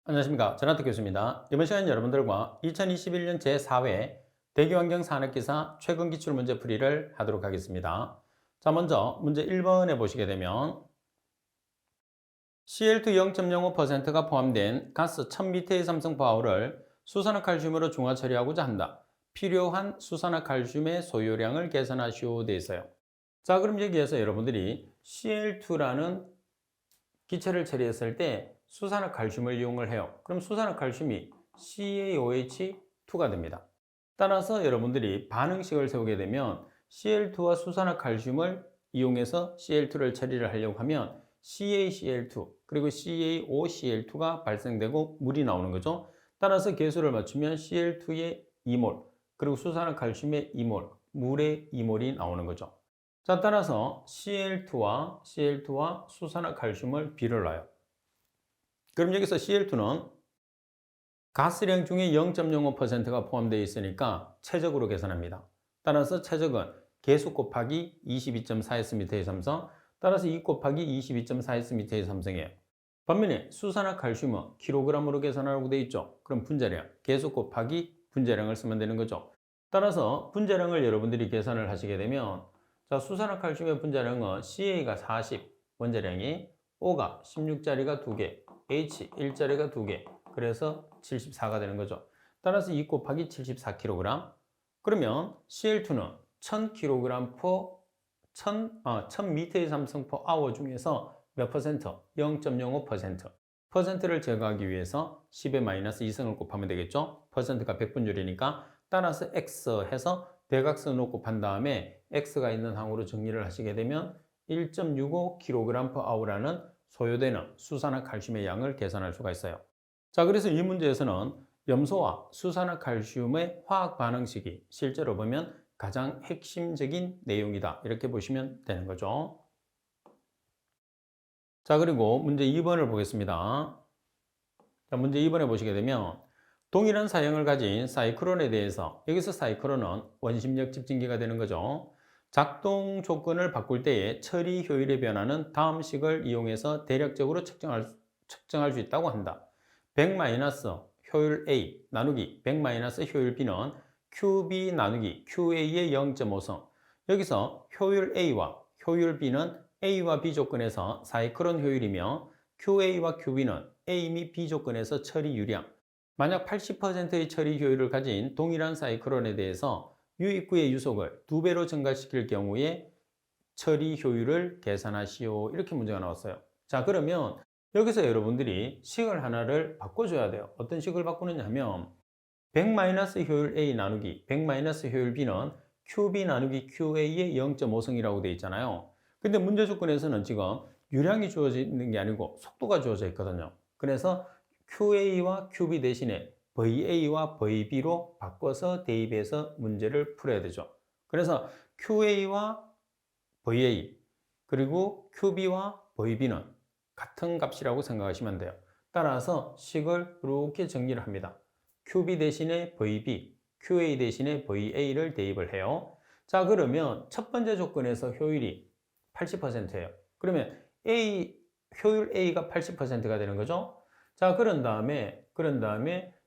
안녕하십니까. 전하태 교수입니다. 이번 시간에 여러분들과 2021년 제4회 대기환경 산업기사 최근 기출문제 풀이를 하도록 하겠습니다. 자, 먼저 문제 1번에 보시게 되면 CL2 0.05%가 포함된 가스 1000m의 삼성파워를 수산화칼슘으로 중화 처리하고자 한다. 필요한 수산화칼슘의 소요량을 계산하시오 돼 있어요. 자, 그럼 여기에서 여러분들이 CL2라는 기체를 처리했을 때 수산화칼슘을 이용을 해요. 그럼 수산화칼슘이 CaOH2가 됩니다. 따라서 여러분들이 반응식을 세우게 되면 Cl2와 수산화칼슘을 이용해서 Cl2를 처리를 하려고 하면 CaCl2 그리고 CaOCl2가 발생되고 물이 나오는 거죠. 따라서 계수를 맞추면 Cl2의 2몰 그리고 수산화칼슘의 2몰, 물의 2몰이 나오는 거죠. 자, 따라서 CL2와 수산화칼슘을 비를 놔요. 그럼 여기서 CL2는 가스량 중에 0.05%가 포함되어 있으니까 최적으로 계산합니다. 따라서 최적은 계수 곱하기 22.4Sm의 삼성, 따라서 2 곱하기 22.4Sm의 삼성이에요. 반면에 수산화칼슘은 kg으로 계산하라고 되어 있죠. 그럼 분자량, 계수 곱하기 분자량을 쓰면 되는 거죠. 따라서 분자량을 여러분들이 계산을 하시게 되면 자, 수산화칼슘의 분자량은 CA가 40, 원자량이 O가 16짜리가 2개, H 1짜리가 2개, 그래서 74가 되는 거죠. 따라서 2 곱하기 74kg. 그러면 CL2는 1000kg per 1000m의 삼성 per hour 중에서 몇 퍼센트? 0.05%. 퍼센트를 제거하기 위해서 10의 마이너스 2승을 곱하면 되겠죠? 퍼센트가 백분율이니까 따라서 X 해서 대각선으로 곱한 다음에 X가 있는 항으로 정리를 하시게 되면 1.65kg per hour라는 소요되는 수산화칼슘의 양을 계산할 수가 있어요. 자, 그래서 이 문제에서는 염소와 수산화칼슘의 화학 반응식이 실제로 보면 가장 핵심적인 내용이다. 이렇게 보시면 되는 거죠. 자, 그리고 문제 2번을 보겠습니다. 자, 문제 2번에 보시게 되면 동일한 사형을 가진 사이클론에 대해서 여기서 사이클론은 원심력 집진기가 되는 거죠. 작동 조건을 바꿀 때의 처리 효율의 변화는 다음 식을 이용해서 대략적으로 측정할 수 있다고 한다. 100 효율 A 나누기 100 효율 B는 QB 나누기 QA의 0.5성. 여기서 효율 A와 효율 B는 A와 B 조건에서 사이클론 효율이며 QA와 QB는 A 및 B 조건에서 처리 유량. 만약 80%의 처리 효율을 가진 동일한 사이클론에 대해서 유입구의 유속을 2배로 증가시킬 경우에 처리 효율을 계산하시오. 이렇게 문제가 나왔어요. 자, 그러면 여기서 여러분들이 식을 하나를 바꿔줘야 돼요. 어떤 식을 바꾸느냐 하면 100 효율 A 나누기 100 효율 B는 QB 나누기 QA의 0.5성이라고 되어 있잖아요. 근데 문제 조건에서는 지금 유량이 주어져 있는 게 아니고 속도가 주어져 있거든요. 그래서 QA와 QB 대신에 VA와 VB로 바꿔서 대입해서 문제를 풀어야 되죠. 그래서 QA와 VA 그리고 QB와 VB는 같은 값이라고 생각하시면 돼요. 따라서 식을 이렇게 정리를 합니다. QB 대신에 VB, QA 대신에 VA를 대입을 해요. 자, 그러면 첫 번째 조건에서 효율이 80%예요. 그러면 효율 A가 80%가 되는 거죠. 자, 그런 다음에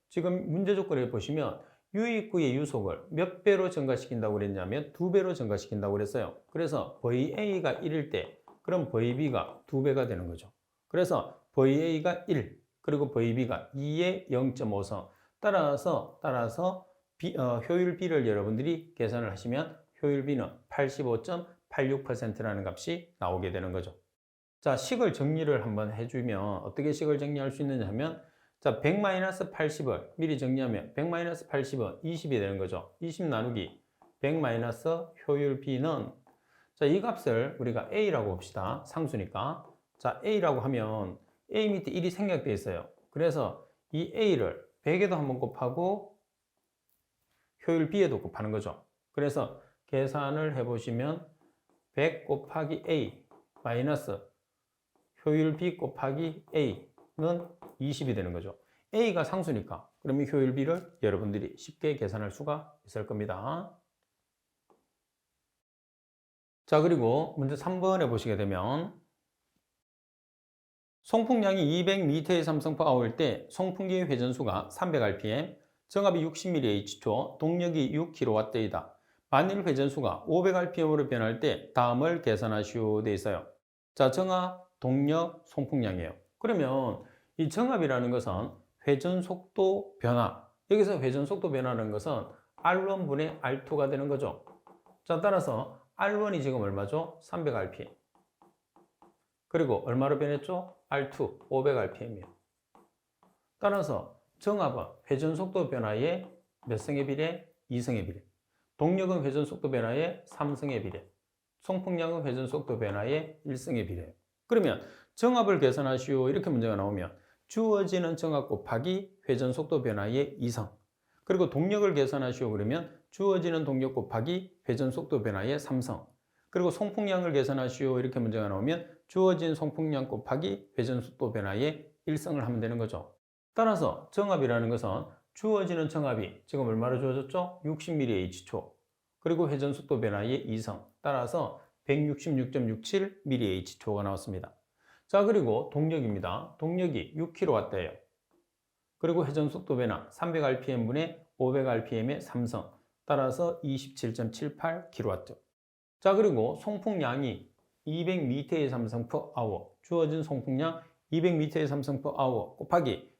지금 문제 조건에 보시면 유입구의 유속을 몇 배로 증가시킨다고 그랬냐면 2배로 증가시킨다고 그랬어요. 그래서 VA가 1일 때 그럼 VB가 2배가 되는 거죠. 그래서 VA가 1 그리고 VB가 2의 0.5성 따라서 효율 B를 여러분들이 계산을 하시면 효율 B는 85.86%라는 값이 나오게 되는 거죠. 자, 식을 정리를 한번 해주면 어떻게 식을 정리할 수 있느냐 하면 자, 100-80을 미리 정리하면 100-80은 20이 되는 거죠. 20 나누기 100- 효율 B는 자, 이 값을 우리가 A라고 봅시다. 상수니까. 자, A라고 하면 A 밑에 1이 생략되어 있어요. 그래서 이 A를 100에도 한번 곱하고 효율 B에도 곱하는 거죠. 그래서 계산을 해보시면 100 곱하기 A 마이너스 효율 B 곱하기 A는 20이 되는 거죠. A가 상수니까 그러면 효율 B를 여러분들이 쉽게 계산할 수가 있을 겁니다. 자, 그리고 문제 3번에 보시게 되면 송풍량이 200m의 삼성파워일 때 송풍기의 회전수가 300rpm, 정압이 60mH/초, 동력이 6kW이다. 만일 회전수가 500rpm으로 변할 때 다음을 계산하시오 돼 있어요. 자, 정압, 동력, 송풍량이에요. 그러면 이 정압이라는 것은 회전속도 변화. 여기서 회전속도 변화라는 것은 R1 분의 R2가 되는 거죠. 자, 따라서 R1이 지금 얼마죠? 300rpm. 그리고 얼마로 변했죠? R2, 500rpm이에요. 따라서 정압은 회전속도 변화의 몇 승의 비례? 2승의 비례. 동력은 회전속도 변화의 3승의 비례. 송풍량은 회전속도 변화의 1승의 비례예요. 그러면 정압을 계산하시오 이렇게 문제가 나오면 주어지는 정압 곱하기 회전속도 변화의 2승. 그리고 동력을 계산하시오 그러면 주어지는 동력 곱하기 회전속도 변화의 3승. 그리고 송풍량을 계산하시오 이렇게 문제가 나오면 주어진 송풍량 곱하기 회전속도 변화의 1승을 하면 되는 거죠. 따라서 정압이라는 것은 주어지는 정압이 지금 얼마로 주어졌죠? 60mH/초. 그리고 회전속도 변화의 2승. 따라서 166.67mH/초가 나왔습니다. 자, 그리고 동력입니다. 동력이 6kW예요. 그리고 회전속도 변화 300rpm분의 500rpm의 3승. 따라서 27.78kW. 자, 그리고 송풍량이 200m의 삼성/hour. 주어진 송풍량 200m의 삼성/hour 곱하기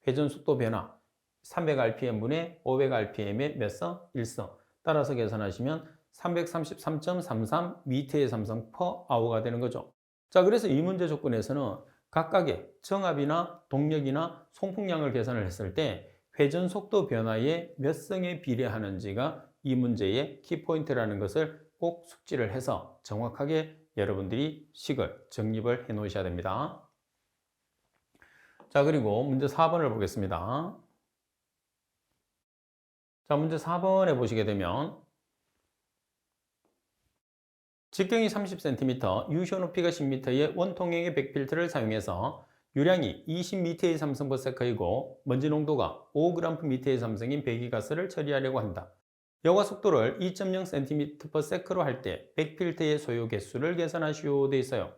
회전속도 변화 300rpm분의 500rpm의 몇 성? 1성. 따라서 계산하시면 333.33m의 삼성/hour가 되는 거죠. 자, 그래서 이 문제 조건에서는 각각의 정압이나 동력이나 송풍량을 계산을 했을 때 회전속도 변화에 몇 성에 비례하는지가 이 문제의 키포인트라는 것을 꼭 숙지를 해서 정확하게 여러분들이 식을 정립을 해 놓으셔야 됩니다. 자, 그리고 문제 4번을 보겠습니다. 자, 문제 4번에 보시게 되면 직경이 30cm, 유효 높이가 10m의 원통형의 백필터를 사용해서 유량이 20m의 삼성/s이고 먼지 농도가 5g/m의 삼성인 배기가스를 처리하려고 한다. 여과 속도를 2.0cm/s로 할 때 백필터의 소요 개수를 계산하시오 돼 있어요.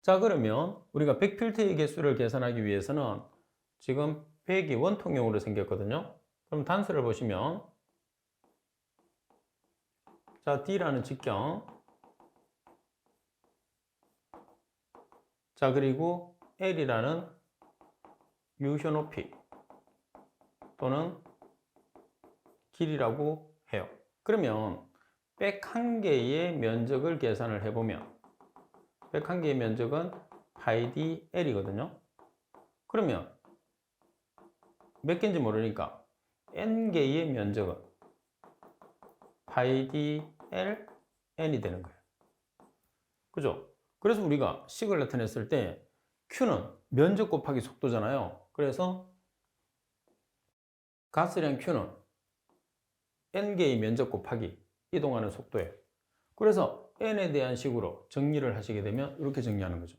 자, 그러면 우리가 백필터의 개수를 계산하기 위해서는 지금 백이 원통형으로 생겼거든요. 그럼 단수를 보시면 자, D라는 직경, 자, 그리고 L이라는 유효 높이 또는 길이라고 해요. 그러면 백 한 개의 면적을 계산을 해보면 백 한 개의 면적은 파이 d L이거든요. 그러면 몇 개인지 모르니까 n 개의 면적은 파이 d L n이 되는 거예요. 그죠? 그래서 우리가 식을 나타냈을 때 Q는 면적 곱하기 속도잖아요. 그래서 가스량 Q는 n개의 면적 곱하기 이동하는 속도예요. 그래서 n에 대한 식으로 정리를 하시게 되면 이렇게 정리하는 거죠.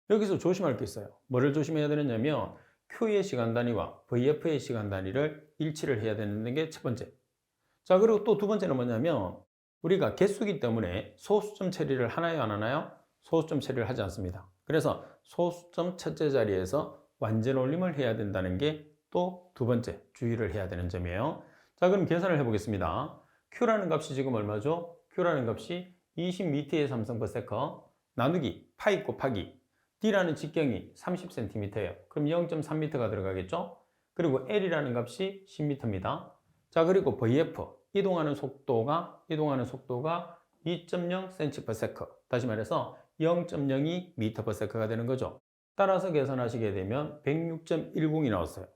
여기서 조심할 게 있어요. 뭐를 조심해야 되느냐면 Q의 시간 단위와 VF의 시간 단위를 일치를 해야 되는 게 첫 번째. 자, 그리고 또 두 번째는 뭐냐면 우리가 개수기 때문에 소수점 처리를 하나요, 안 하나요? 소수점 처리를 하지 않습니다. 그래서 소수점 첫째 자리에서 완전 올림을 해야 된다는 게 또 두 번째 주의를 해야 되는 점이에요. 자, 그럼 계산을 해보겠습니다. Q라는 값이 지금 얼마죠? Q라는 값이 20m의 삼성/s 나누기 파이 곱하기 D라는 직경이 30cm예요. 그럼 0.3m가 들어가겠죠? 그리고 L이라는 값이 10m입니다. 자, 그리고 VF 이동하는 속도가 2.0cm/s. 다시 말해서 0.02m/s가 되는 거죠. 따라서 계산하시게 되면 106.10이 나왔어요.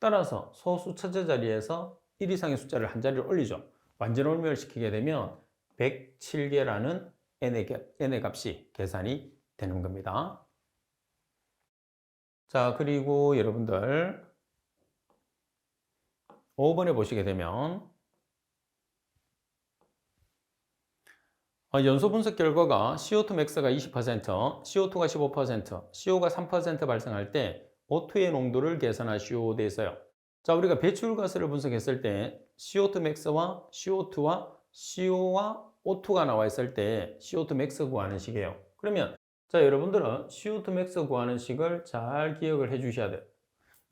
따라서 소수 첫째 자리에서 1 이상의 숫자를 한 자리를 올리죠. 완전 올림을 시키게 되면 107개라는 n의 값이 계산이 되는 겁니다. 자, 그리고 여러분들 5번에 보시게 되면 연소 분석 결과가 CO2 max가 20%, CO2가 15%, CO가 3% 발생할 때 O2의 농도를 계산하시오 돼 있어요. 자, 우리가 배출가스를 분석했을 때 CO2 max와 CO2와 CO와 O2가 나와 있을 때 CO2 max 구하는 식이에요. 그러면 자, 여러분들은 CO2 맥스 구하는 식을 잘 기억을 해 주셔야 돼요.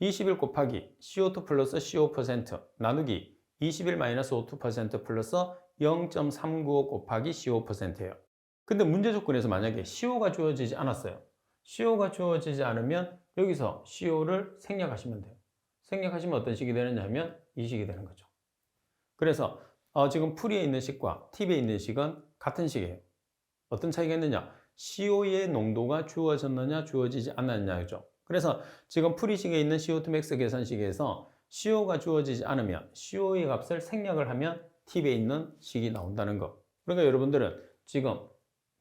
21 곱하기 CO2 플러스 CO% 나누기 21 마이너스 O2% 플러스 0.395 곱하기 CO%예요. 근데 문제 조건에서 만약에 CO가 주어지지 않았어요. CO가 주어지지 않으면 여기서 CO를 생략하시면 돼요. 생략하시면 어떤 식이 되느냐 하면 이 식이 되는 거죠. 그래서 지금 풀이에 있는 식과 팁에 있는 식은 같은 식이에요. 어떤 차이가 있느냐? CO의 농도가 주어졌느냐 주어지지 않았느냐죠. 그래서 지금 풀이식에 있는 CO2 max 계산식에서 CO가 주어지지 않으면 CO의 값을 생략을 하면 팁에 있는 식이 나온다는 거. 그러니까 여러분들은 지금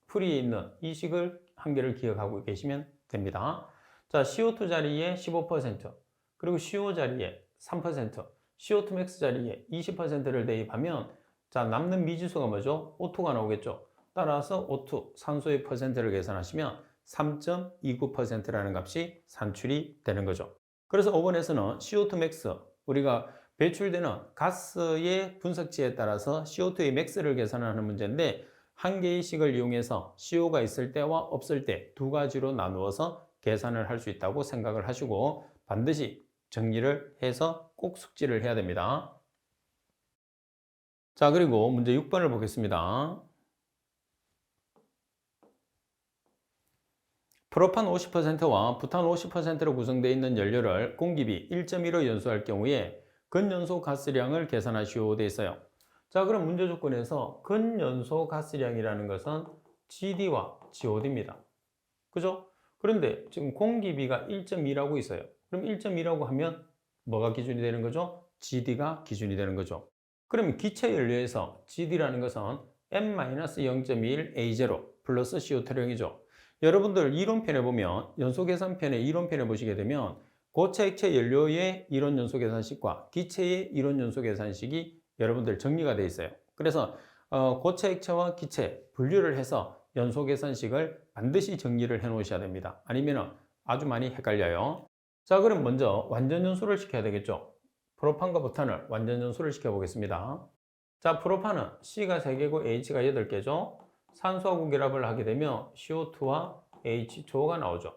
풀이에 있는 이 식을 한 개를 기억하고 계시면 됩니다. 자, CO2 자리에 15%, 그리고 CO 자리에 3%, CO2 max 자리에 20%를 대입하면 자, 남는 미지수가 뭐죠? O2가 나오겠죠. 따라서 O2, 산소의 퍼센트를 계산하시면 3.29%라는 값이 산출이 되는 거죠. 그래서 5번에서는 CO2 max, 우리가 배출되는 가스의 분석치에 따라서 CO2의 max를 계산하는 문제인데 한 개의 식을 이용해서 CO가 있을 때와 없을 때 두 가지로 나누어서 계산을 할 수 있다고 생각을 하시고 반드시 정리를 해서 꼭 숙지를 해야 됩니다. 자, 그리고 문제 6번을 보겠습니다. 프로판 50%와 부탄 50%로 구성되어 있는 연료를 공기비 1.1로 연소할 경우에 근연소 가스량을 계산하시오 되어 있어요. 자, 그럼 문제 조건에서 근연소 가스량이라는 것은 GD와 GOD입니다. 그죠? 그런데 지금 공기비가 1.2라고 있어요. 그럼 1.2라고 하면 뭐가 기준이 되는 거죠? GD가 기준이 되는 거죠. 그러면 기체 연료에서 GD라는 것은 M-0.21 A0 플러스 CO2량이죠. 여러분들 이론편에 보면 연소계산편의 이론편에 보시게 되면 고체 액체 연료의 이론 연소계산식과 기체의 이론 연소계산식이 여러분들 정리가 되어 있어요. 그래서 고체 액체와 기체 분류를 해서 연소계산식을 반드시 정리를 해 놓으셔야 됩니다. 아니면 아주 많이 헷갈려요. 자, 그럼 먼저 완전 연소를 시켜야 되겠죠. 프로판과 부탄을 완전 연소를 시켜 보겠습니다. 자, 프로판은 C가 3개고 H가 8개죠. 산소하고 결합을 하게 되면 CO2와 H2O가 나오죠.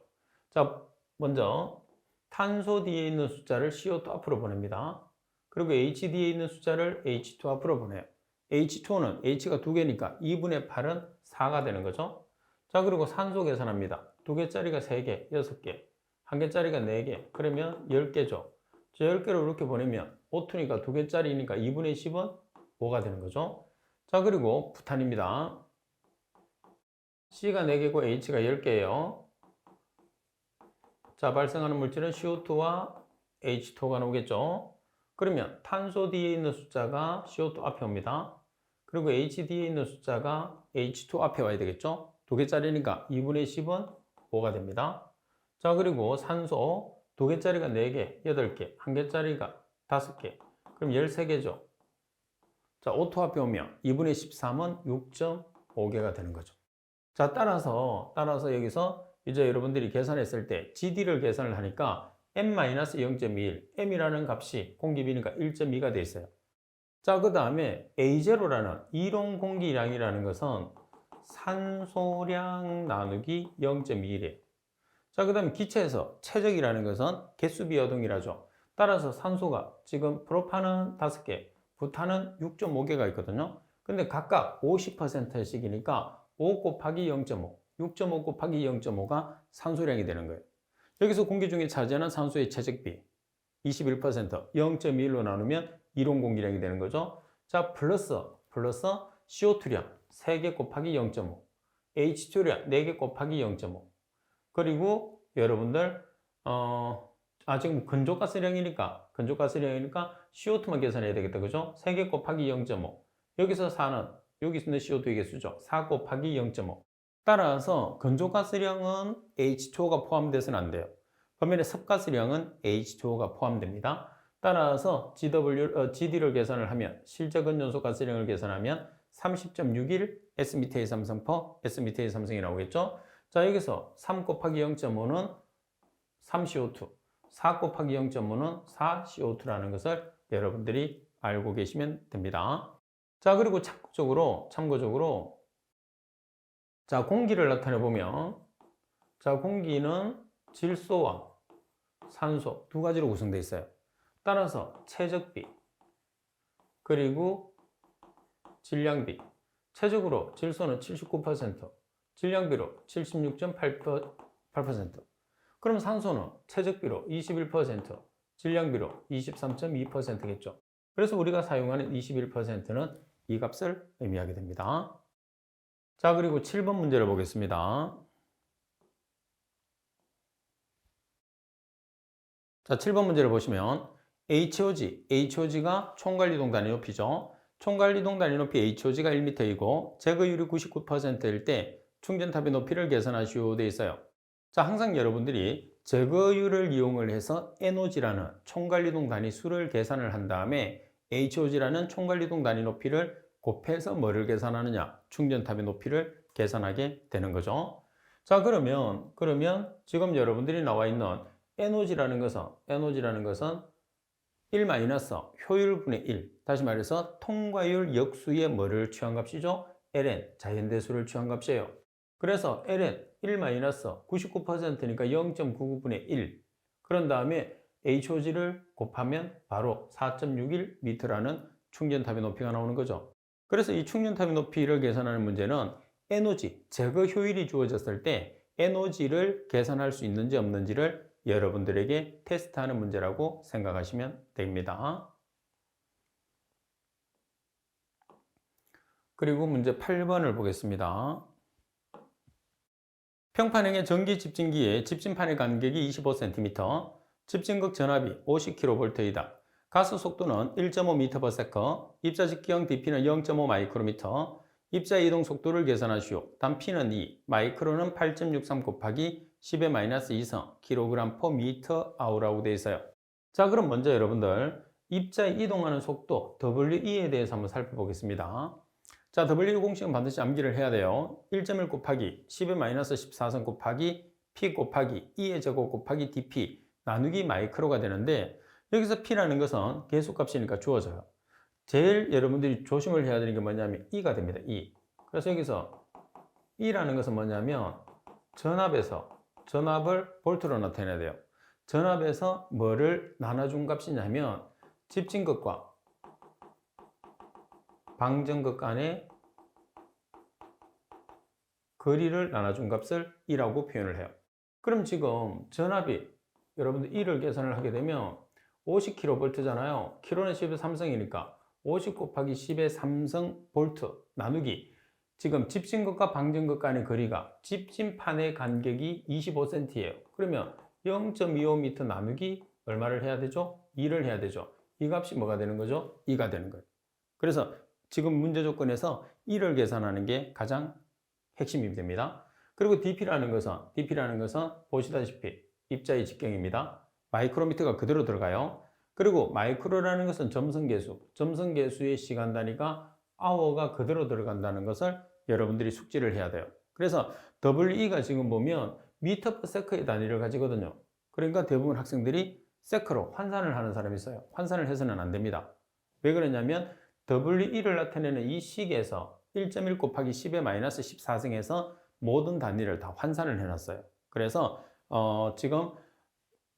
자, 먼저 탄소 뒤에 있는 숫자를 CO2 앞으로 보냅니다. 그리고 H 뒤에 있는 숫자를 H2 앞으로 보내요. H2O는 H가 2개니까 2분의 8은 4가 되는 거죠. 자, 그리고 산소 계산합니다. 2개짜리가 3개, 6개, 1개짜리가 4개, 그러면 10개죠. 저 10개를 이렇게 보내면 O2니까 2개짜리니까 2분의 10은 5가 되는 거죠. 자, 그리고 부탄입니다. C가 4개고 H가 10개예요. 자, 발생하는 물질은 CO2와 H2O가 나오겠죠. 그러면 탄소 뒤에 있는 숫자가 CO2 앞에 옵니다. 그리고 H 뒤에 있는 숫자가 H2 앞에 와야 되겠죠. 2개짜리니까 2분의 10은 5가 됩니다. 자, 그리고 산소 2개짜리가 4개, 8개, 1개짜리가 5개, 그럼 13개죠. 자, O2 앞에 오면 2분의 13은 6.5개가 되는 거죠. 자, 따라서 여기서 이제 여러분들이 계산했을 때 GD를 계산을 하니까 M-0.21, M이라는 값이 공기비니까 1.2가 돼 있어요. 자, 그 다음에 A0라는 이론 공기량이라는 것은 산소량 나누기 0.21이에요. 자, 그 다음에 기체에서 최적이라는 것은 개수비 여동이라죠. 따라서 산소가 지금 프로판은 5개, 부탄은 6.5개가 있거든요. 근데 각각 50%씩이니까 5 곱하기 0.5, 6.5 곱하기 0.5가 산소량이 되는 거예요. 여기서 공기 중에 차지하는 산소의 최적비 21%, 0.1로 나누면 이론 공기량이 되는 거죠. 자, 플러스 CO2량 3개 곱하기 0.5, H2량 4개 곱하기 0.5. 그리고 여러분들 지금 건조가스량이니까 CO2만 계산해야 되겠다. 그죠? 3개 곱하기 0.5. 여기서 4는 여기 있는 CO2의 개수죠. 4 곱하기 0.5. 따라서 건조가스량은 H2O가 포함돼서는 안 돼요. 반면에 습가스량은 H2O가 포함됩니다. 따라서 GD를 계산을 하면 실제 근연소 가스량을 계산하면 30.61 S미테일 삼성 S미테일 삼성이 나오겠죠. 자, 여기서 3 곱하기 0.5는 3CO2, 4 곱하기 0.5는 4CO2라는 것을 여러분들이 알고 계시면 됩니다. 자, 그리고 참고적으로 자, 공기를 나타내 보면 자, 공기는 질소와 산소 두 가지로 구성되어 있어요. 따라서 최적비 그리고 질량비. 최적으로 질소는 79%, 질량비로 76.8%. 그럼 산소는 최적비로 21%, 질량비로 23.2%겠죠. 그래서 우리가 사용하는 21%는 이 값을 의미하게 됩니다. 자, 그리고 7번 문제를 보겠습니다. 자, 7번 문제를 보시면 HOG가 총관리동 단위 높이죠. 총관리동 단위 높이 HOG가 1m이고 제거율이 99%일 때 충전탑의 높이를 계산하시오 되어 있어요. 자, 항상 여러분들이 제거율을 이용을 해서 NOG라는 총관리동 단위 수를 계산을 한 다음에 HOG라는 총관리동 단위 높이를 곱해서 뭐를 계산하느냐? 충전탑의 높이를 계산하게 되는 거죠. 자, 그러면 지금 여러분들이 나와 있는 NOG라는 것은 1 마이너스 효율분의 1. 다시 말해서 통과율 역수의 뭐를 취한 값이죠? ln, 자연대수를 취한 값이에요. 그래서 ln 1 마이너스 99%니까 0.99분의 1. 그런 다음에 HOG를 곱하면 바로 4.61m라는 충전탑의 높이가 나오는 거죠. 그래서 이 충전탑의 높이를 계산하는 문제는 NOG, 제거 효율이 주어졌을 때 NOG를 계산할 수 있는지 없는지를 여러분들에게 테스트하는 문제라고 생각하시면 됩니다. 그리고 문제 8번을 보겠습니다. 평판형의 전기 집진기의 집진판의 간격이 25cm, 집진극 전압이 50kV이다. 가스 속도는 1.5m/s, 입자 직경 dP는 0.5 μm, 입자 이동 속도를 계산하시오. 단 P는 2, 마이크로는 8.63 곱하기 10의 마이너스 2성 kg/m라고 되어 있어요. 자, 그럼 먼저 여러분들 입자 이동하는 속도 WE에 대해서 한번 살펴보겠습니다. 자, W 공식은 반드시 암기를 해야 돼요. 1.1 곱하기 10의 마이너스 14성 곱하기 P 곱하기 E의 제곱 곱하기 dP 나누기 마이크로가 되는데 여기서 P라는 것은 계수값이니까 주어져요. 제일 여러분들이 조심을 해야 되는 게 뭐냐면 E가 됩니다. E. 그래서 여기서 E라는 것은 뭐냐면 전압을 볼트로 나타내야 돼요. 전압에서 뭐를 나눠준 값이냐면 집진극과 방전극 간의 거리를 나눠준 값을 E라고 표현을 해요. 그럼 지금 전압이 여러분들 E를 계산을 하게 되면 50kV잖아요. k는 10의 3성이니까 50 곱하기 10의 3성 볼트 나누기 지금 집진극과 방전극 간의 거리가 집진판의 간격이 25cm예요. 그러면 0.25m 나누기 얼마를 해야 되죠? 2를 해야 되죠. 이 값이 뭐가 되는 거죠? 2가 되는 거예요. 그래서 지금 문제 조건에서 2를 계산하는 게 가장 핵심이 됩니다. 그리고 dP라는 것은 보시다시피 입자의 직경입니다. 마이크로미터가 그대로 들어가요. 그리고 마이크로라는 것은 점성계수의 시간 단위가 아워가 그대로 들어간다는 것을 여러분들이 숙지를 해야 돼요. 그래서 WE가 지금 보면 미터 퍼 세크의 단위를 가지거든요. 그러니까 대부분 학생들이 세크로 환산을 하는 사람이 있어요. 환산을 해서는 안 됩니다. 왜 그러냐면 WE를 나타내는 이 식에서 1.1 곱하기 10의 마이너스 14승에서 모든 단위를 다 환산을 해놨어요. 그래서 지금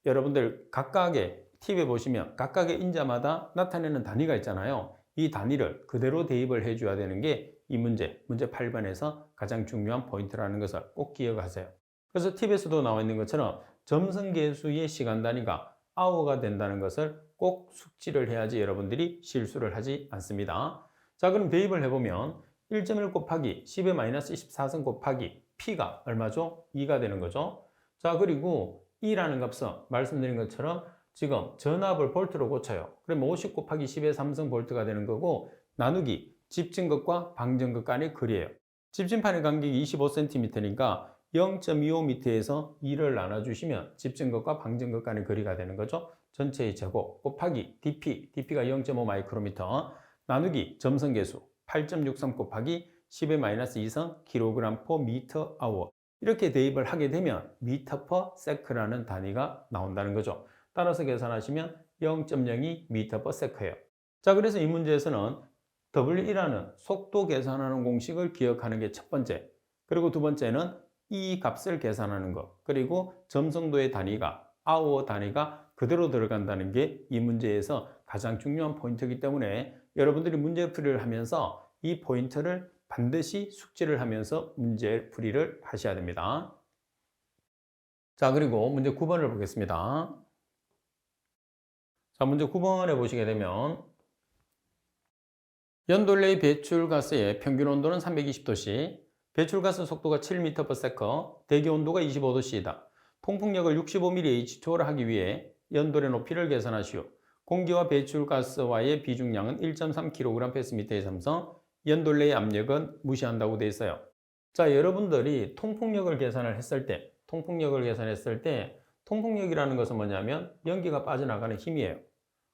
여러분들 각각의 팁에 보시면 각각의 인자마다 나타내는 단위가 있잖아요. 이 단위를 그대로 대입을 해줘야 되는 게 이 문제 8번에서 가장 중요한 포인트라는 것을 꼭 기억하세요. 그래서 팁에서도 나와 있는 것처럼 점성계수의 시간 단위가 아워가 된다는 것을 꼭 숙지를 해야지 여러분들이 실수를 하지 않습니다. 자, 그럼 대입을 해보면 1.1 곱하기 10의 마이너스 14성 곱하기 P가 얼마죠? 2가 되는 거죠. 자, 그리고 E라는 값은 말씀드린 것처럼 지금 전압을 볼트로 고쳐요. 그러면 50 곱하기 10의 3성 볼트가 되는 거고 나누기 집진극과 방전극 간의 거리예요. 집진판의 간격이 25cm니까 0.25m에서 2를 나눠주시면 집진극과 방전극 간의 거리가 되는 거죠. 전체의 제곱 곱하기 dP가 0.5 마이크로미터 나누기 점성계수 8.63 곱하기 10의 마이너스 2성 kg/m/h 이렇게 대입을 하게 되면 미터 퍼 세크라는 단위가 나온다는 거죠. 따라서 계산하시면 0.02 미터 퍼 세크예요. 자, 그래서 이 문제에서는 W이라는 속도 계산하는 공식을 기억하는 게 첫 번째. 그리고 두 번째는 이 값을 계산하는 것, 그리고 점성도의 단위가 아워 단위가 그대로 들어간다는 게 이 문제에서 가장 중요한 포인트이기 때문에 여러분들이 문제풀이를 하면서 이 포인트를 반드시 숙지를 하면서 문제풀이를 하셔야 됩니다. 자, 그리고 문제 9번을 보겠습니다. 자, 문제 9번에 보시게 되면 연돌레의 배출가스의 평균 온도는 320도씨, 배출가스 속도가 7m/s, 대기 온도가 25도씨이다. 통풍력을 65mH초로 하기 위해 연돌의 높이를 계산하시오. 공기와 배출가스와의 비중량은 1.3kg/m의 삼성, 연돌레의 압력은 무시한다고 되어 있어요. 자, 여러분들이 통풍력을 계산했을 때, 통풍력이라는 것은 뭐냐면 연기가 빠져나가는 힘이에요.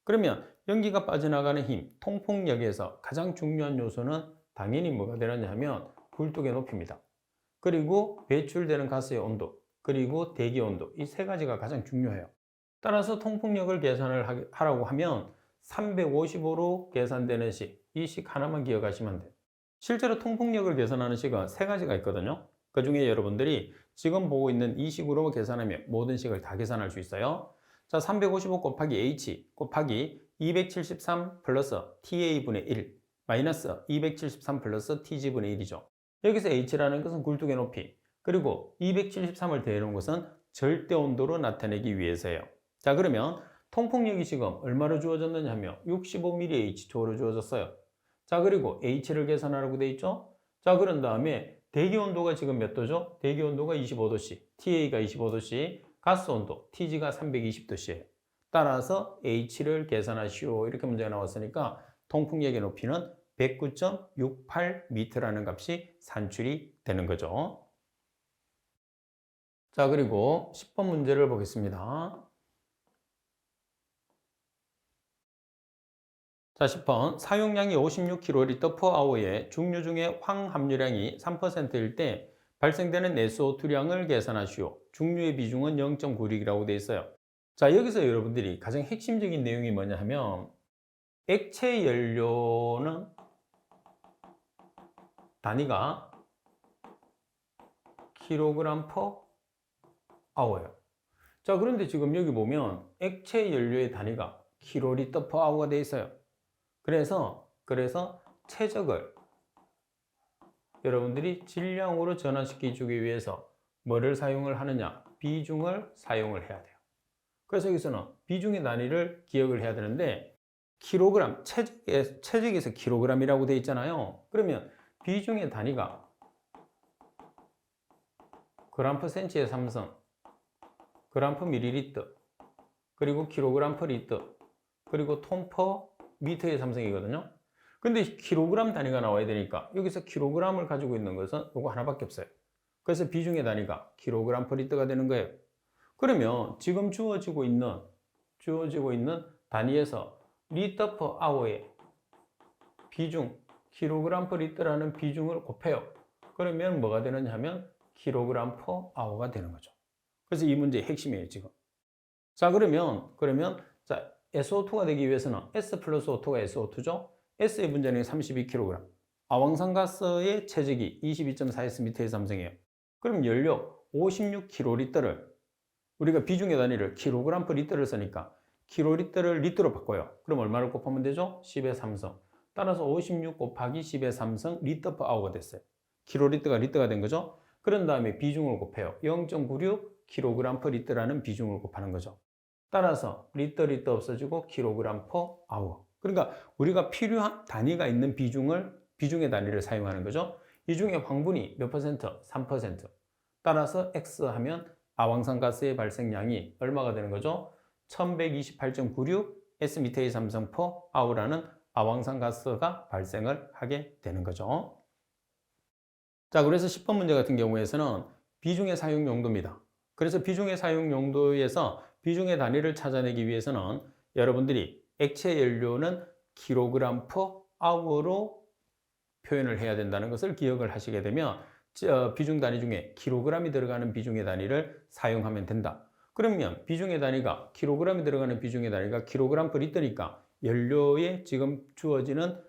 그러면 연기가 빠져나가는 힘, 통풍력에서 가장 중요한 요소는 당연히 뭐가 되느냐 하면 굴뚝의 높이입니다. 그리고 배출되는 가스의 온도, 그리고 대기 온도, 이 세 가지가 가장 중요해요. 따라서 통풍력을 계산을 하라고 하면 355로 계산되는 식, 이 식 하나만 기억하시면 돼요. 실제로 통풍력을 계산하는 식은 세 가지가 있거든요. 그 중에 여러분들이 지금 보고 있는 이 식으로 계산하면 모든 식을 다 계산할 수 있어요. 자, 355 곱하기 H 곱하기 273 플러스 TA분의 1 마이너스 273 플러스 TG분의 1이죠. 여기서 H라는 것은 굴뚝의 높이, 그리고 273을 더해놓은 것은 절대 온도로 나타내기 위해서예요. 자, 그러면 통풍력이 지금 얼마로 주어졌느냐 하면 65mH초로 주어졌어요. 자, 그리고 H를 계산하라고 되어 있죠. 자, 그런 다음에 대기 온도가 지금 몇 도죠? 대기 온도가 25도씨, TA가 25도씨, 가스 온도, TG가 320도씨예요. 따라서 H를 계산하시오. 이렇게 문제가 나왔으니까 통풍력의 높이는 109.68m라는 값이 산출이 되는 거죠. 자, 그리고 10번 문제를 보겠습니다. 자, 10번. 사용량이 56kL/h의 중류 중에 황 함유량이 3%일 때 발생되는 SO2량을 계산하시오. 중류의 비중은 0.96이라고 되어 있어요. 자, 여기서 여러분들이 가장 핵심적인 내용이 뭐냐 하면 액체 연료는 단위가 kg/h예요. 자, 그런데 지금 여기 보면 액체 연료의 단위가 kL/h가 되어 있어요. 그래서 최적을 여러분들이 질량으로 전환시켜주기 위해서 뭐를 사용을 하느냐? 비중을 사용을 해야 돼요. 그래서 여기서는 비중의 단위를 기억을 해야 되는데 킬로그램, 최적에서 킬로그램이라고 되어 있잖아요. 그러면 비중의 단위가 g/cm의 삼성, g/ml, 그리고 kg/리터, 그리고 톤/미터의 삼성이거든요. 근데 킬로그램 단위가 나와야 되니까 여기서 킬로그램을 가지고 있는 것은 이거 하나밖에 없어요. 그래서 비중의 단위가 kg/리터가 되는 거예요. 그러면 지금 주어지고 있는 단위에서 리터/아워의 비중, kg/리터라는 비중을 곱해요. 그러면 뭐가 되느냐 하면 kg/h가 되는 거죠. 그래서 이 문제의 핵심이에요, 지금. 자, 그러면 자, SO2가 되기 위해서는 S 플러스 O2가 SO2죠. S의 분자량이 32kg. 아황산가스의 체적이 22.4S의 삼성이에요. 그럼 연료 56kL를 우리가 비중의 단위를 kg/L를 쓰니까 kL를 리터로 바꿔요. 그럼 얼마를 곱하면 되죠? 10의 삼성. 따라서 56 곱하기 10의 삼성 리터/h가 됐어요. kL가 리터가 된 거죠. 그런 다음에 비중을 곱해요. 0.96 kg/L라는 비중을 곱하는 거죠. 따라서 리터 없어지고 kg/h. 그러니까 우리가 필요한 단위가 있는 비중의 단위를 사용하는 거죠. 이 중에 황분이 몇 퍼센트? 3%. 따라서 X 하면 아황산가스의 발생량이 얼마가 되는 거죠? 1128.96 S미터의 삼성 per/h라는 아황산가스가 발생을 하게 되는 거죠. 자, 그래서 10번 문제 같은 경우에서는 비중의 사용 용도입니다. 그래서 비중의 사용 용도에서 비중의 단위를 찾아내기 위해서는 여러분들이 액체 연료는 kg/h로 표현을 해야 된다는 것을 기억을 하시게 되면 비중 단위 중에 kg이 들어가는 비중의 단위를 사용하면 된다. 그러면 비중의 단위가 kg이 들어가는 비중의 단위가 kg/L니까 연료에 지금 주어지는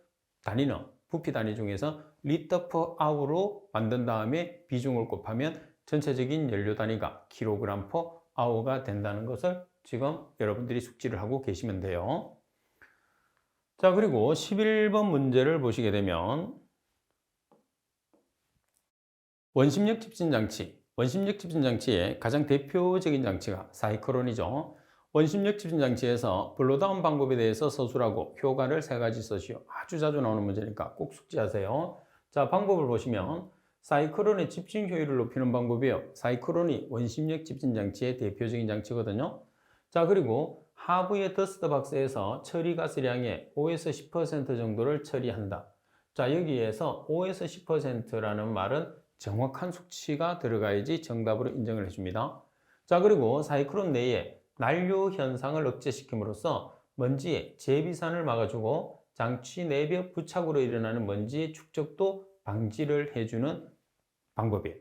단위는 부피 단위 중에서 리터/h로 만든 다음에 비중을 곱하면 전체적인 연료 단위가 kg/h가 된다는 것을 지금 여러분들이 숙지를 하고 계시면 돼요. 자, 그리고 11번 문제를 보시게 되면 원심력 집진 장치. 원심력 집진 장치의 가장 대표적인 장치가 사이클론이죠. 원심력 집진 장치에서 블로다운 방법에 대해서 서술하고 효과를 세 가지 써시오. 아주 자주 나오는 문제니까 꼭 숙지하세요. 자, 방법을 보시면 사이클론의 집진 효율을 높이는 방법이에요. 사이클론이 원심력 집진 장치의 대표적인 장치거든요. 자, 그리고 하부의 더스트 박스에서 처리 가스량의 5에서 10% 정도를 처리한다. 자, 여기에서 5에서 10%라는 말은 정확한 수치가 들어가야지 정답으로 인정을 해줍니다. 자, 그리고 사이클론 내에 난료 현상을 억제시킴으로써 먼지의 재비산을 막아주고 장치 내벽 부착으로 일어나는 먼지의 축적도 방지를 해주는 방법이에요.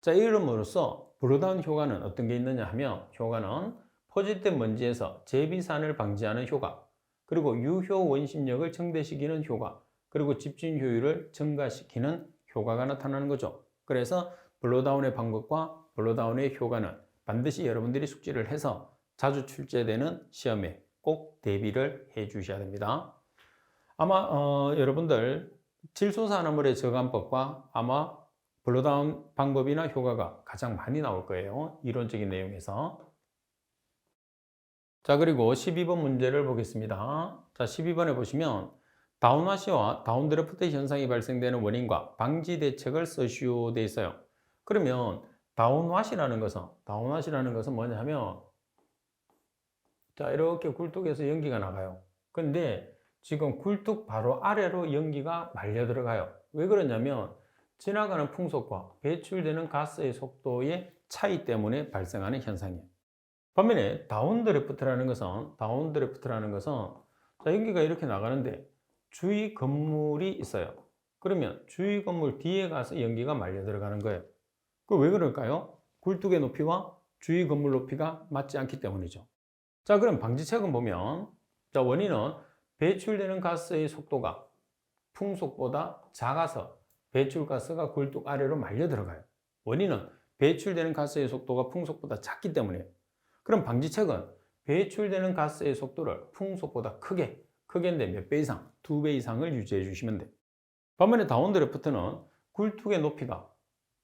자, 이름으로써 블로다운 효과는 어떤 게 있느냐 하면 효과는 포집된 먼지에서 재비산을 방지하는 효과, 그리고 유효 원심력을 증대시키는 효과, 그리고 집진 효율을 증가시키는 효과가 나타나는 거죠. 그래서 블로다운의 방법과 블로다운의 효과는 반드시 여러분들이 숙지를 해서 자주 출제되는 시험에 꼭 대비를 해 주셔야 됩니다. 아마 여러분들 질소산화물의 저감법과 아마 블로다운 방법이나 효과가 가장 많이 나올 거예요. 이론적인 내용에서. 자, 그리고 12번 문제를 보겠습니다. 자, 12번에 보시면 다운와시와 다운드래프트 현상이 발생되는 원인과 방지 대책을 써시오 돼 있어요. 그러면 다운와시라는 것은 뭐냐 하면 자, 이렇게 굴뚝에서 연기가 나가요. 근데 지금 굴뚝 바로 아래로 연기가 말려 들어가요. 왜 그러냐면 지나가는 풍속과 배출되는 가스의 속도의 차이 때문에 발생하는 현상이에요. 반면에 다운드래프트라는 것은 자, 연기가 이렇게 나가는데 주위 건물이 있어요. 그러면 주위 건물 뒤에 가서 연기가 말려 들어가는 거예요. 그 왜 그럴까요? 굴뚝의 높이와 주위 건물 높이가 맞지 않기 때문이죠. 자, 그럼 방지책은 보면 자, 원인은 배출되는 가스의 속도가 풍속보다 작아서 배출가스가 굴뚝 아래로 말려 들어가요. 원인은 배출되는 가스의 속도가 풍속보다 작기 때문이에요. 그럼 방지책은 배출되는 가스의 속도를 풍속보다 크게인데 몇 배 이상? 2배 이상을 유지해 주시면 돼요. 반면에 다운드래프트는 굴뚝의 높이가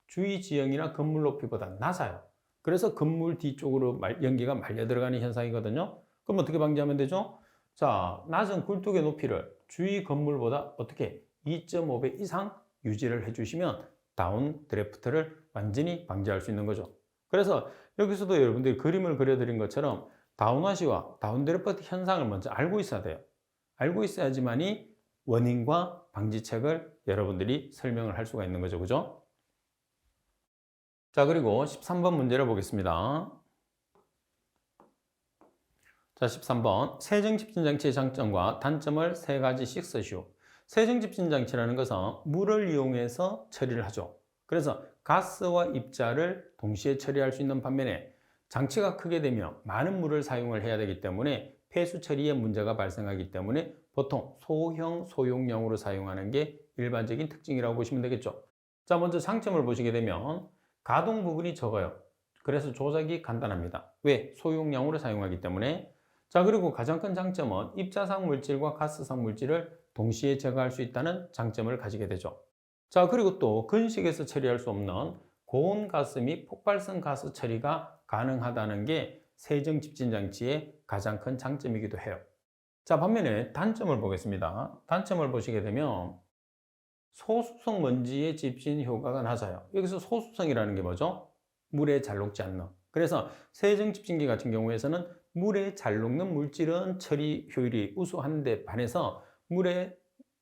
주위 지형이나 건물 높이보다 낮아요. 그래서 건물 뒤쪽으로 연기가 말려 들어가는 현상이거든요. 그럼 어떻게 방지하면 되죠? 자, 낮은 굴뚝의 높이를 주위 건물보다 어떻게 2.5배 이상 유지를 해주시면 다운드래프트를 완전히 방지할 수 있는 거죠. 그래서 여기서도 여러분들이 그림을 그려드린 것처럼 다운와시와 다운드래프트 현상을 먼저 알고 있어야 돼요. 알고 있어야지만이 원인과 방지책을 여러분들이 설명을 할 수가 있는 거죠. 그죠? 자, 그리고 13번 문제를 보겠습니다. 자, 13번. 세정집진장치의 장점과 단점을 세 가지씩 쓰시오. 세정집진장치라는 것은 물을 이용해서 처리를 하죠. 그래서 가스와 입자를 동시에 처리할 수 있는 반면에 장치가 크게 되면 많은 물을 사용을 해야 되기 때문에 폐수 처리에 문제가 발생하기 때문에 보통 소형 소용량으로 사용하는 게 일반적인 특징이라고 보시면 되겠죠. 자, 먼저 장점을 보시게 되면 가동 부분이 적어요. 그래서 조작이 간단합니다. 왜? 소용량으로 사용하기 때문에. 자, 그리고 가장 큰 장점은 입자상 물질과 가스상 물질을 동시에 제거할 수 있다는 장점을 가지게 되죠. 자, 그리고 또 건식에서 처리할 수 없는 고온 가스 및 폭발성 가스 처리가 가능하다는 게 세정 집진 장치의 가장 큰 장점이기도 해요. 자, 반면에 단점을 보겠습니다. 단점을 보시게 되면 소수성 먼지의 집진 효과가 낮아요. 여기서 소수성이라는 게 뭐죠? 물에 잘 녹지 않는. 그래서 세정 집진기 같은 경우에서는 물에 잘 녹는 물질은 처리 효율이 우수한데 반해서 물에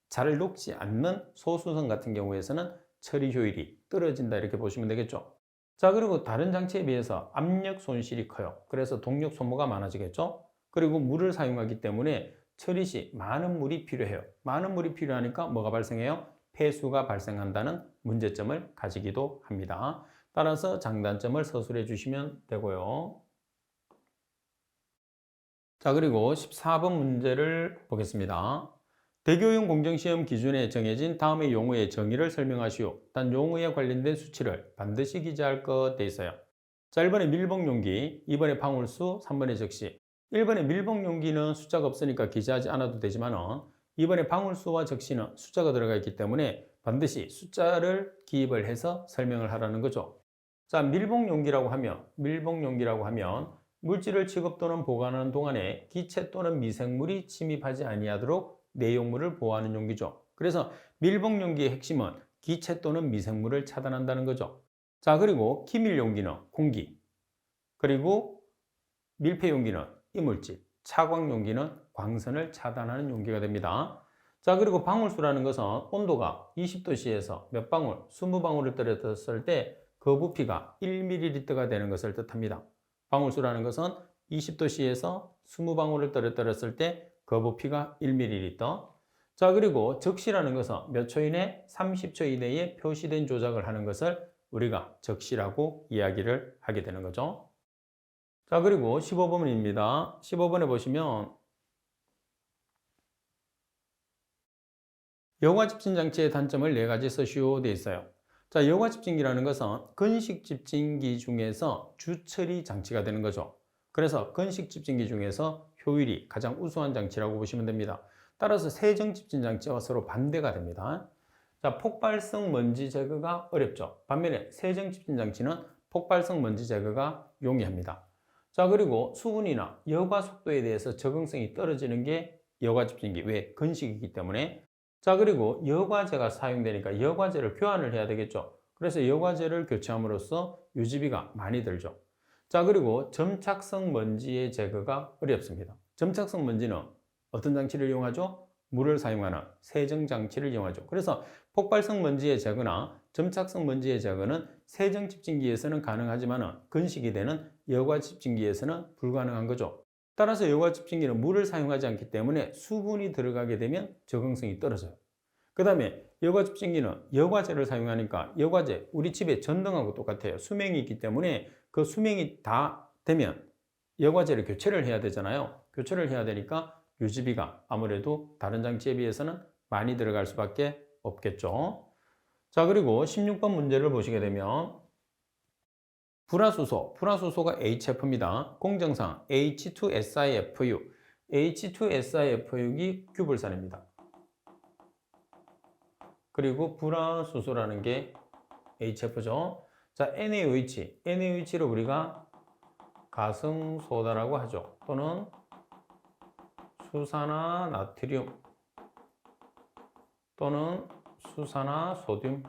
잘 녹지 않는 소수성 같은 경우에서는 처리 효율이 떨어진다 이렇게 보시면 되겠죠. 자, 그리고 다른 장치에 비해서 압력 손실이 커요. 그래서 동력 소모가 많아지겠죠. 그리고 물을 사용하기 때문에 처리 시 많은 물이 필요해요. 많은 물이 필요하니까 뭐가 발생해요? 폐수가 발생한다는 문제점을 가지기도 합니다. 따라서 장단점을 서술해 주시면 되고요. 자, 그리고 14번 문제를 보겠습니다. 대교용 공정시험 기준에 정해진 다음의 용어의 정의를 설명하시오. 단 용어에 관련된 수치를 반드시 기재할 것 돼 있어요. 자, 1번에 밀봉용기, 2번에 방울수, 3번에 적시. 1번에 밀봉용기는 숫자가 없으니까 기재하지 않아도 되지만 2번에 방울수와 적시는 숫자가 들어가 있기 때문에 반드시 숫자를 기입을 해서 설명을 하라는 거죠. 자, 밀봉용기라고 하면 물질을 취급 또는 보관하는 동안에 기체 또는 미생물이 침입하지 아니하도록 내용물을 보호하는 용기죠. 그래서 밀봉용기의 핵심은 기체 또는 미생물을 차단한다는 거죠. 자, 그리고 기밀용기는 공기, 그리고 밀폐용기는 이물질, 차광용기는 광선을 차단하는 용기가 됩니다. 자, 그리고 방울수라는 것은 온도가 20도씨에서 몇 방울, 20방울을 떨어졌을 때 그 부피가 1ml가 되는 것을 뜻합니다. 방울수라는 것은 20도씨에서 20방울을 떨어뜨렸을 때 그 부피가 1ml. 자, 그리고 적시라는 것은 몇 초 이내, 30초 이내에 표시된 조작을 하는 것을 우리가 적시라고 이야기를 하게 되는 거죠. 자, 그리고 15번입니다. 15번에 보시면 여과 집진 장치의 단점을 4가지 써시오 되어 있어요. 자, 여과 집진기라는 것은 건식 집진기 중에서 주처리 장치가 되는 거죠. 그래서 건식 집진기 중에서 효율이 가장 우수한 장치라고 보시면 됩니다. 따라서 세정 집진 장치와 서로 반대가 됩니다. 자, 폭발성 먼지 제거가 어렵죠. 반면에 세정 집진 장치는 폭발성 먼지 제거가 용이합니다. 자, 그리고 수분이나 여과 속도에 대해서 적응성이 떨어지는 게 여과 집진기, 왜? 건식이기 때문에. 자, 그리고 여과제가 사용되니까 여과제를 교환을 해야 되겠죠. 그래서 여과제를 교체함으로써 유지비가 많이 들죠. 자, 그리고 점착성 먼지의 제거가 어렵습니다. 점착성 먼지는 어떤 장치를 이용하죠? 물을 사용하는 세정 장치를 이용하죠. 그래서 폭발성 먼지의 제거나 점착성 먼지의 제거는 세정 집진기에서는 가능하지만 건식이 되는 여과 집진기에서는 불가능한 거죠. 따라서 여과 집진기는 물을 사용하지 않기 때문에 수분이 들어가게 되면 적응성이 떨어져요. 그 다음에 여과 집진기는 여과제를 사용하니까 여과제, 우리 집에 전등하고 똑같아요. 수명이 있기 때문에 그 수명이 다 되면 여과제를 교체를 해야 되잖아요. 교체를 해야 되니까 유지비가 아무래도 다른 장치에 비해서는 많이 들어갈 수밖에 없겠죠. 자, 그리고 16번 문제를 보시게 되면 불화수소가 HF입니다. 공정상 H2SiFU, H2SiFU이 규불산입니다. 그리고 불화수소라는 게 HF죠. 자, NaOH를 우리가 가승소다라고 하죠. 또는 수산화나트륨 또는 수산화소듐.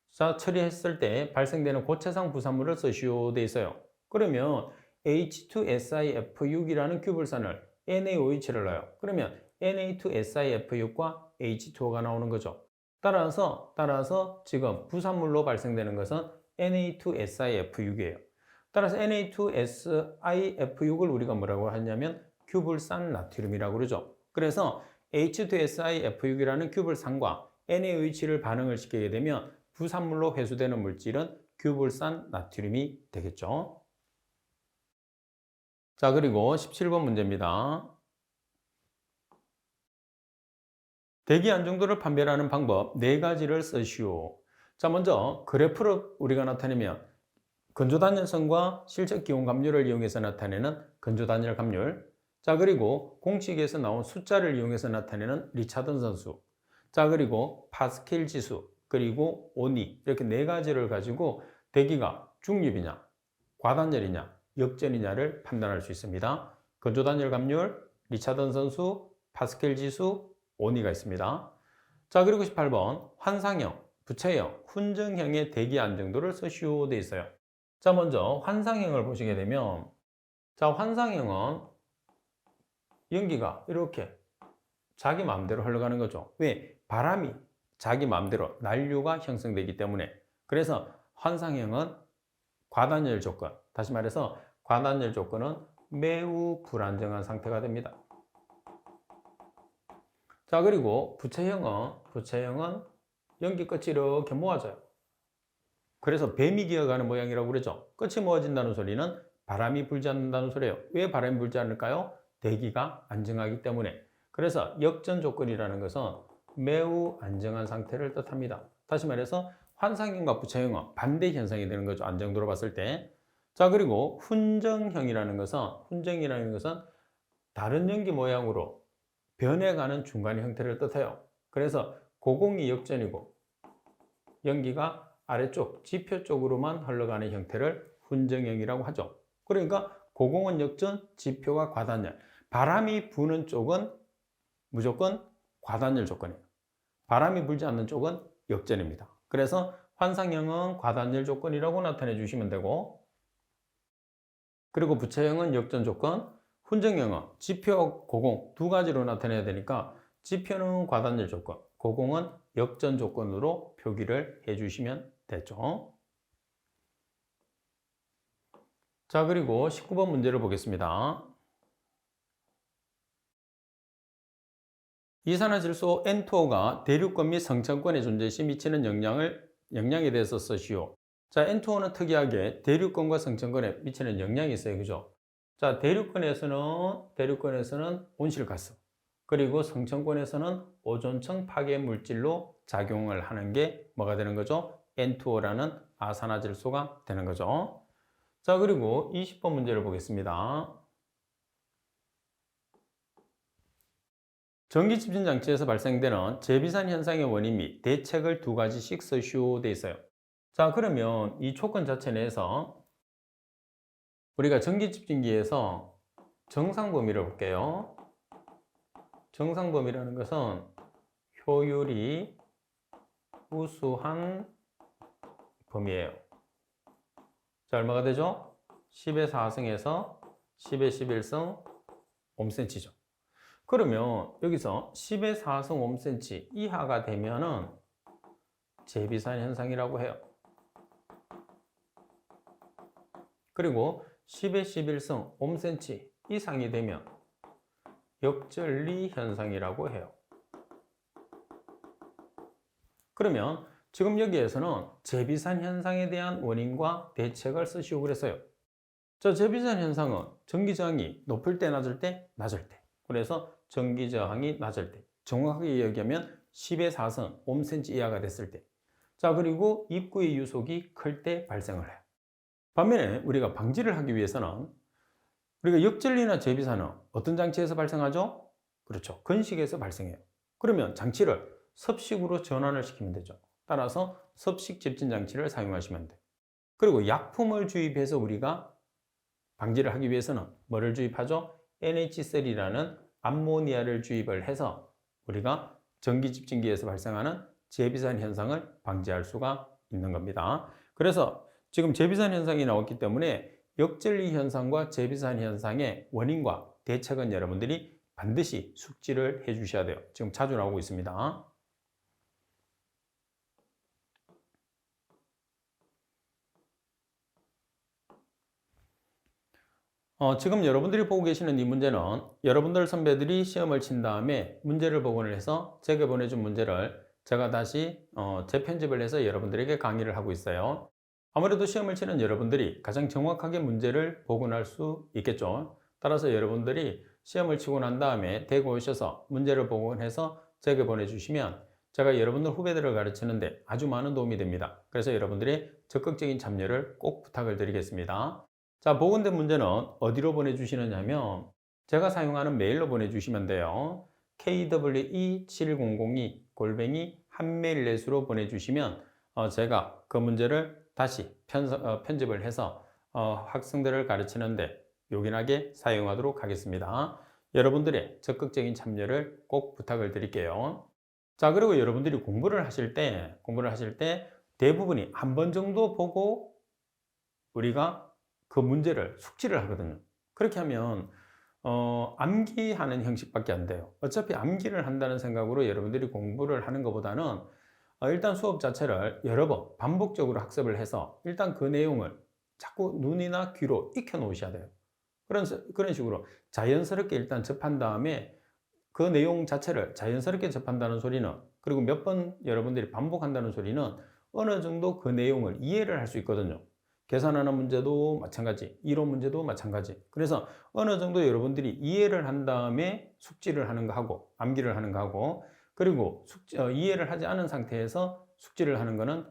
자, 처리했을 때 발생되는 고체상 부산물을 쓰시오 돼 있어요. 그러면 H2SiF6이라는 규불산을 NaOH를 넣어요. 그러면 Na2SiF6과 H2O가 나오는 거죠. 따라서 지금 부산물로 발생되는 것은 Na2SiF6이에요. 따라서 Na2SiF6을 우리가 뭐라고 하냐면 규불산 나트륨이라고 그러죠. 그래서 H2SiF6이라는 규불산과 NaOH를 반응을 시키게 되면 부산물로 회수되는 물질은 규불산 나트륨이 되겠죠. 자, 그리고 17번 문제입니다. 대기 안정도를 판별하는 방법 4가지를 쓰시오. 자, 먼저 그래프로 우리가 나타내면 건조단열성과 실적 기온 감률을 이용해서 나타내는 건조단열 감률. 자, 그리고 공식에서 나온 숫자를 이용해서 나타내는 리차든 선수. 자, 그리고 파스켈 지수, 그리고 온이, 이렇게 4가지를 가지고 대기가 중립이냐, 과단열이냐, 역전이냐를 판단할 수 있습니다. 건조단열 감률, 리차든 선수, 파스켈 지수, 온이가 있습니다. 자, 그리고 18번 환상형, 부채형, 훈증형의 대기 안정도를 쓰시오 돼 있어요. 자, 먼저 환상형을 보시게 되면, 자, 환상형은 연기가 이렇게 자기 마음대로 흘러가는 거죠. 왜? 바람이 자기 마음대로 난류가 형성되기 때문에. 그래서 환상형은 과단열 조건, 다시 말해서 과단열 조건은 매우 불안정한 상태가 됩니다. 자, 그리고 부채형은 연기 끝이 이렇게 모아져요. 그래서 뱀이 기어가는 모양이라고 그러죠. 끝이 모아진다는 소리는 바람이 불지 않는다는 소리예요. 왜 바람이 불지 않을까요? 대기가 안정하기 때문에. 그래서 역전 조건이라는 것은 매우 안정한 상태를 뜻합니다. 다시 말해서 환상형과 부차형은 반대 현상이 되는 거죠. 안정도로 봤을 때. 자, 그리고 훈정이라는 것은 다른 연기 모양으로 변해가는 중간의 형태를 뜻해요. 그래서 고공이 역전이고 연기가 아래쪽 지표 쪽으로만 흘러가는 형태를 훈정형이라고 하죠. 그러니까 고공은 역전, 지표가 과단열. 바람이 부는 쪽은 무조건 과단열 조건이에요. 바람이 불지 않는 쪽은 역전입니다. 그래서 환상형은 과단열 조건이라고 나타내 주시면 되고, 그리고 부차형은 역전 조건, 훈정형은 지표, 고공 두 가지로 나타내야 되니까 지표는 과단열 조건, 고공은 역전 조건으로 표기를 해주시면 되죠. 자, 그리고 19번 문제를 보겠습니다. 이산화질소 N2O가 대륙권 및 성층권의 존재 시 미치는 영향에 대해서 쓰시오. 자, N2O는 특이하게 대륙권과 성층권에 미치는 영향이 있어요. 그죠? 자, 대륙권에서는 온실가스, 그리고 성층권에서는 오존층 파괴 물질로 작용을 하는 게 뭐가 되는 거죠? N2O라는 아산화질소가 되는 거죠. 자, 그리고 20번 문제를 보겠습니다. 전기집진 장치에서 발생되는 재비산 현상의 원인 및 대책을 두 가지씩 쓰시오 돼 있어요. 자, 그러면 이 조건 자체 내에서 우리가 전기집진기에서 정상 범위를 볼게요. 정상 범위라는 것은 효율이 우수한 범위예요. 자, 얼마가 되죠? 10의 4승에서 10의 11승 옴센치죠. 그러면 여기서 10의 4승 옴센치 이하가 되면은 재비산 현상이라고 해요. 그리고 10의 11승 옴센치 이상이 되면 역전리 현상이라고 해요. 그러면 지금 여기에서는 재비산 현상에 대한 원인과 대책을 쓰시오 그랬어요. 자, 재비산 현상은 전기 저항이 높을 때, 낮을 때, 낮을 때. 그래서 전기 저항이 낮을 때, 정확하게 얘기하면 10의 4승 5cm 이하가 됐을 때. 자, 그리고 입구의 유속이 클 때 발생을 해요. 반면에 우리가 방지를 하기 위해서는 우리가 역전리나 재비산은 어떤 장치에서 발생하죠? 그렇죠. 건식에서 발생해요. 그러면 장치를 섭식으로 전환을 시키면 되죠. 따라서 섭식 집진 장치를 사용하시면 돼요. 그리고 약품을 주입해서 우리가 방지를 하기 위해서는 뭐를 주입하죠? NH3라는 암모니아를 주입을 해서 우리가 전기 집진기에서 발생하는 재비산 현상을 방지할 수가 있는 겁니다. 그래서 지금 재비산 현상이 나왔기 때문에 역전리 현상과 재비산 현상의 원인과 대책은 여러분들이 반드시 숙지를 해 주셔야 돼요. 지금 자주 나오고 있습니다. 지금 여러분들이 보고 계시는 이 문제는 여러분들 선배들이 시험을 친 다음에 문제를 복원을 해서 제게 보내준 문제를 제가 다시 재편집을 해서 여러분들에게 강의를 하고 있어요. 아무래도 시험을 치는 여러분들이 가장 정확하게 문제를 복원할 수 있겠죠. 따라서 여러분들이 시험을 치고 난 다음에 대구 오셔서 문제를 복원해서 제게 보내주시면 제가 여러분들 후배들을 가르치는데 아주 많은 도움이 됩니다. 그래서 여러분들의 적극적인 참여를 꼭 부탁을 드리겠습니다. 자, 복원된 문제는 어디로 보내주시느냐 하면 제가 사용하는 메일로 보내주시면 돼요. kwe7002 한메일넷으로 보내주시면 제가 그 문제를 다시 편집을 해서 학생들을 가르치는데 요긴하게 사용하도록 하겠습니다. 여러분들의 적극적인 참여를 꼭 부탁을 드릴게요. 자, 그리고 여러분들이 공부를 하실 때 대부분이 한 번 정도 보고 우리가 그 문제를 숙지를 하거든요. 그렇게 하면 암기하는 형식밖에 안 돼요. 어차피 암기를 한다는 생각으로 여러분들이 공부를 하는 것보다는 일단 수업 자체를 여러 번 반복적으로 학습을 해서 일단 그 내용을 자꾸 눈이나 귀로 익혀 놓으셔야 돼요. 그런 식으로 자연스럽게 일단 접한 다음에 그 내용 자체를 자연스럽게 접한다는 소리는, 그리고 몇 번 여러분들이 반복한다는 소리는 어느 정도 그 내용을 이해를 할 수 있거든요. 계산하는 문제도 마찬가지, 이론 문제도 마찬가지. 그래서 어느 정도 여러분들이 이해를 한 다음에 숙지를 하는 거 하고, 암기를 하는 거 하고, 그리고 이해를 하지 않은 상태에서 숙지를 하는 거는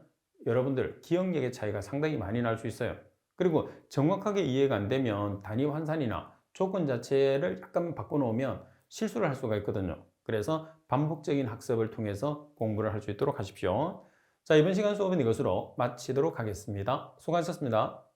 여러분들 기억력의 차이가 상당히 많이 날 수 있어요. 그리고 정확하게 이해가 안 되면 단위 환산이나 조건 자체를 약간 바꿔놓으면 실수를 할 수가 있거든요. 그래서 반복적인 학습을 통해서 공부를 할 수 있도록 하십시오. 자, 이번 시간 수업은 이것으로 마치도록 하겠습니다. 수고하셨습니다.